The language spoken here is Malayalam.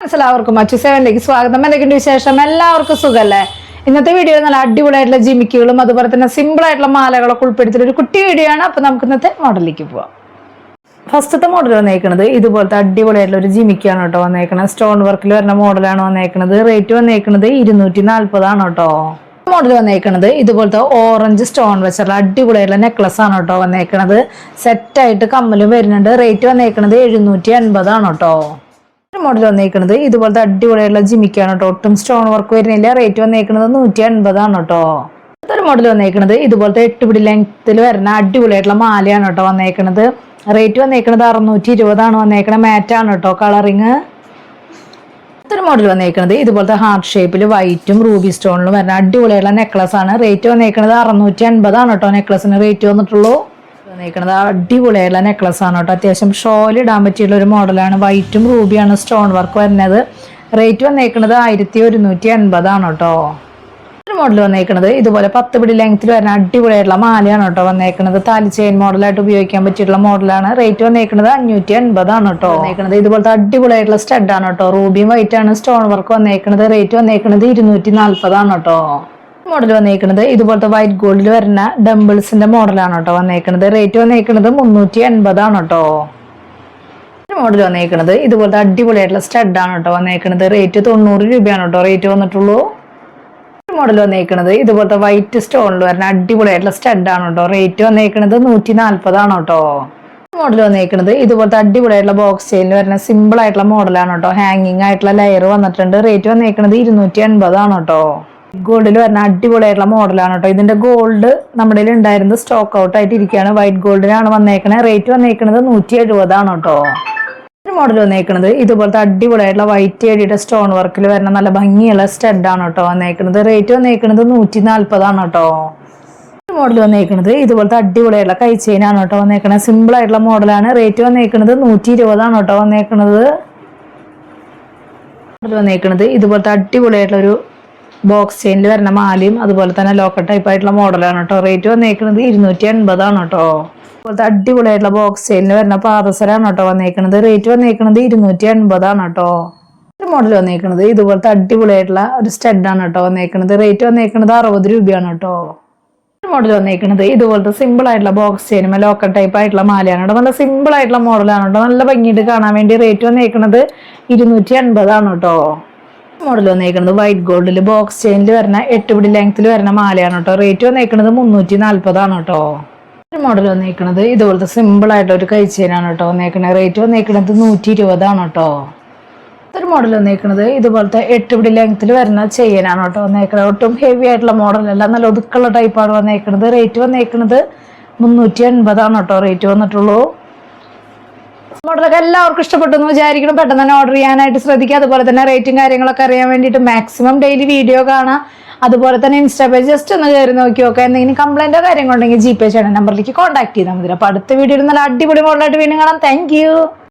എല്ലാവർക്കും മറ്റു സേവനിലേക്ക് സ്വാഗതം. എന്തൊക്കെയുണ്ട് വിശേഷം? എല്ലാവർക്കും സുഖല്ലേ? ഇന്നത്തെ വീഡിയോ നല്ല അടിപൊളിയായിട്ടുള്ള ജിമിക്കുകളും അതുപോലെ തന്നെ സിമ്പിൾ ആയിട്ടുള്ള മാലകളൊക്കെ ഉൾപ്പെടുത്തിയ ഒരു കുട്ടി വീഡിയോ ആണ്. അപ്പൊ നമുക്ക് ഇന്നത്തെ മോഡലിലേക്ക് പോവാം. ഫസ്റ്റത്തെ മോഡൽ വന്നേക്കുന്നത് ഇതുപോലത്തെ അടിപൊളിയായിട്ടുള്ള ഒരു ജിമിക്കാണ് കേട്ടോ വന്നേക്കുന്നത്. സ്റ്റോൺ വർക്കിൽ വരുന്ന മോഡലാണ് വന്നേക്കുന്നത്. റേറ്റ് വന്നേക്കുന്നത് 240 ആണ് കേട്ടോ. മോഡൽ വന്നേക്കുന്നത് ഇതുപോലത്തെ ഓറഞ്ച് സ്റ്റോൺ വെച്ചുള്ള അടിപൊളിയായിട്ടുള്ള നെക്ലസ് ആണ് കേട്ടോ വന്നേക്കുന്നത്. സെറ്റായിട്ട് കമ്മലും വരുന്നുണ്ട്. റേറ്റ് വന്നേക്കുന്നത് 780 ആണ് കേട്ടോ. മോഡൽ വന്നേക്കുന്നത് ഇതുപോലത്തെ അടിപൊളിയായിട്ടുള്ള ജിമിക്കാണ് കേട്ടോ. ഒട്ടും സ്റ്റോൺ വർക്ക് വരുന്നില്ല. റേറ്റ് വന്നേക്കുന്നത് 180 ആണ് കേട്ടോ. അടുത്തൊരു മോഡൽ വന്നേക്കുന്നത് ഇതുപോലത്തെ 8 പിടി ലെങ്ത്തിൽ വരുന്ന അടിപൊളിയായിട്ടുള്ള മാലയാണ് കേട്ടോ വന്നേക്കുന്നത്. റേറ്റ് വന്നേക്കുന്നത് 620 ആണ് വന്നേക്കുന്നത്. മാറ്റാണ് കേട്ടോ കളറിങ്. അടുത്തൊരു മോഡൽ വന്നേക്കുന്നത് ഇതുപോലത്തെ ഹാർട്ട് ഷേപ്പിൽ വൈറ്റും റൂബി സ്റ്റോണിലും വരുന്ന അടിപൊളിയായിട്ടുള്ള നെക്ലസ് ആണ്. റേറ്റ് വന്നേക്കുന്നത് 680 ആണ് കേട്ടോ. നെക്ലസിന് റേറ്റ് വന്നിട്ടുള്ളൂ. വന്നേക്കുന്നത് അടിപൊളിയായിട്ടുള്ള നെക്ലസ് ആണ് കേട്ടോ. അത്യാവശ്യം ഷോൾ ഇടാൻ പറ്റിയുള്ള ഒരു മോഡലാണ്. വൈറ്റും റൂബിയാണ് സ്റ്റോൺ വർക്ക് വരുന്നത്. റേറ്റ് വന്നേക്കുന്നത് 1180 ആണ് കേട്ടോ. ഒരു മോഡൽ വന്നേക്കുന്നത് ഇതുപോലെ 10 പിടി ലെങ്ത്തിൽ വരുന്ന അടിപൊളിയായിട്ടുള്ള മാലയാണ് കേട്ടോ വന്നേക്കുന്നത്. താലി ചെയിൻ മോഡലായിട്ട് ഉപയോഗിക്കാൻ പറ്റിയിട്ടുള്ള മോഡലാണ്. റേറ്റ് വന്നേക്കുന്നത് 580 ആണ് കേട്ടോ. വന്നേക്കുന്നത് ഇതുപോലത്തെ അടിപൊളിയായിട്ടുള്ള സ്റ്റഡ് ആണ് കേട്ടോ. റൂബിയും വൈറ്റ് ആണ് സ്റ്റോൺ വർക്ക് വന്നേക്കുന്നത്. റേറ്റ് വന്നേക്കുന്നത് 240 ആണ് കേട്ടോ. മോഡൽ വന്നേക്കുന്നത് ഇതുപോലത്തെ വൈറ്റ് ഗോൾഡിൽ വരുന്ന ഡംബിൾസിന്റെ മോഡലാണ് കേട്ടോ വന്നേക്കുന്നത്. റേറ്റ് വന്നേക്കുന്നത് 380 ആണ് കേട്ടോ. മോഡൽ വന്നേക്കുന്നത് ഇതുപോലത്തെ അടിപൊളിയായിട്ടുള്ള സ്റ്റഡ് ആണ് കേട്ടോ വന്നേക്കുന്നത്. റേറ്റ് 90 രൂപയാണ് കേട്ടോ റേറ്റ് വന്നിട്ടുള്ളൂ. മോഡൽ വന്നേക്കുന്നത് ഇതുപോലത്തെ വൈറ്റ് സ്റ്റോണിൽ വരുന്ന അടിപൊളിയായിട്ടുള്ള സ്റ്റഡ് ആണ് കേട്ടോ. റേറ്റ് വന്നേക്കുന്നത് 140 ആണ് കേട്ടോ. മോഡൽ വന്നേക്കുന്നത് ഇതുപോലത്തെ അടിപൊളിയായിട്ടുള്ള ബോക്സ് ചെയിനിൽ വരുന്ന സിമ്പിൾ ആയിട്ടുള്ള മോഡലാണ് കേട്ടോ. ഹാങ്ങിങ് ആയിട്ടുള്ള ലെയർ വന്നിട്ടുണ്ട്. റേറ്റ് വന്നേക്കുന്നത് 280 ആണ് കേട്ടോ. ഗോൾഡിൽ വരുന്ന അടിപൊളിയായിട്ടുള്ള മോഡലാണ് കേട്ടോ. ഇതിന്റെ ഗോൾഡ് നമ്മുടെ ഉണ്ടായിരുന്നത് സ്റ്റോക്ക് ഔട്ട് ആയിട്ട് ഇരിക്കുകയാണ്. വൈറ്റ് ഗോൾഡിലാണ് വന്നേക്കണേ. റേറ്റ് വന്നേക്കുന്നത് 170 ആണ് കേട്ടോ. മോഡൽ വന്നേക്കുന്നത് ഇതുപോലത്തെ അടിപൊളിയായിട്ടുള്ള വൈറ്റ് ഏടിയുടെ സ്റ്റോൺ വർക്കിൽ വരുന്ന നല്ല ഭംഗിയുള്ള സ്റ്റഡ് ആണ് കേട്ടോ വന്നേക്കുന്നത്. റേറ്റ് വന്നേക്കുന്നത് 140 ആണ് കേട്ടോ. മോഡൽ വന്നേക്കുന്നത് ഇതുപോലത്തെ അടിപൊളിയായിട്ടുള്ള കൈ ചെയിൻ ആണ് കേട്ടോ വന്നേക്കണത്. സിമ്പിൾ ആയിട്ടുള്ള മോഡലാണ്. റേറ്റ് വന്നേക്കുന്നത് 120 ആണ് കേട്ടോ വന്നേക്കുന്നത്. മോഡൽ വന്നേക്കുന്നത് ഇതുപോലത്തെ അടിപൊളിയായിട്ടുള്ള ഒരു ബോക്സ് ചെയിനിൽ വരുന്ന മാലയും അതുപോലെ തന്നെ ലോക്കർ ടൈപ്പ് ആയിട്ടുള്ള മോഡലാണ് കേട്ടോ. റേറ്റ് വന്നേക്കുന്നത് 280 ആണ് കേട്ടോ. അതുപോലത്തെ അടിപൊളിയായിട്ടുള്ള ബോക്സ് ചെയിനിൽ വരുന്ന പാദസരമാണ് കേട്ടോ വന്നേക്കുന്നത്. റേറ്റ് വന്നേക്കുന്നത് 280 ആണ് കേട്ടോ. ഒരു മോഡൽ വന്നേക്കുന്നത് ഇതുപോലത്തെ അടിപൊളിയായിട്ടുള്ള ഒരു സ്റ്റഡ് ആണ് കേട്ടോ വന്നേക്കുന്നത്. റേറ്റ് വന്നേക്കുന്നത് 60 രൂപയാണ് കേട്ടോ. ഒരു മോഡൽ വന്നേക്കുന്നത് ഇതുപോലത്തെ സിമ്പിൾ ആയിട്ടുള്ള ബോക്സ് ചെയിനുമേ ലോക്കർ ടൈപ്പ് ആയിട്ടുള്ള മാലയാണ് കേട്ടോ. നല്ല സിമ്പിൾ ആയിട്ടുള്ള മോഡലാണ് കേട്ടോ. നല്ല ഭംഗിയിട്ട് കാണാൻ വേണ്ടി. റേറ്റ് വന്നേക്കുന്നത് 280 ആണ് കേട്ടോ. മോഡൽ വന്നേക്കുന്നത് വൈറ്റ് ഗോൾഡിൽ ബോക്സ് ചെയിനിൽ വരുന്ന 8 പിടി ലെങ്ത്തിൽ വരുന്ന മാലയാണ് കേട്ടോ. റേറ്റ് വന്നേക്കുന്നത് 340 ആണ് കേട്ടോ. ഒരു മോഡൽ വന്നേക്കുന്നത് ഇതുപോലത്തെ സിമ്പിൾ ആയിട്ടുള്ള ഒരു കൈ ചെയിനാണ് കേട്ടോ വന്നേക്കുന്നത്. റേറ്റ് വന്നേക്കുന്നത് 120 ആണ് കേട്ടോ. ഒരു മോഡൽ വന്നേക്കുന്നത് ഇതുപോലത്തെ 8 പിടി ലെങ്ത്തിൽ വരുന്ന ചെയിനാണ് കേട്ടോ വന്നേക്കുന്നത്. ഒട്ടും ഹെവി ആയിട്ടുള്ള മോഡലല്ല, നല്ല ഒതുക്കുള്ള ടൈപ്പാണ് വന്നേക്കുന്നത്. റേറ്റ് വന്നേക്കുന്നത് 380 ആണ് കേട്ടോ റേറ്റ് വന്നിട്ടുള്ളൂ. മോഡലൊക്കെ എല്ലാവർക്കും ഇഷ്ടപ്പെട്ടു എന്ന് വിചാരിക്കണം. പെട്ടെന്ന് തന്നെ ഓർഡർ ചെയ്യാനായിട്ട് ശ്രദ്ധിക്കുക. അതുപോലെ തന്നെ റേറ്റും കാര്യങ്ങളൊക്കെ അറിയാൻ വേണ്ടിയിട്ട് മാക്സിമം ഡെയിലി വീഡിയോ കാണാം. അതുപോലെ തന്നെ ഇൻസ്റ്റാ പേജ് ജസ്റ്റ് ഒന്ന് കയറി നോക്കി നോക്കാം. എന്തെങ്കിലും കംപ്ലൈന്റോ കാര്യങ്ങളുണ്ടെങ്കിൽ GPay ചെയ്യണ നമ്പറിലേക്ക് കോൺടാക്ട് ചെയ്താൽ മതി. അപ്പോൾ അടുത്ത വീഡിയോയിൽ നല്ല അടിപൊളി മോഡലായിട്ട് വീണ്ടും കാണാം. Thank you.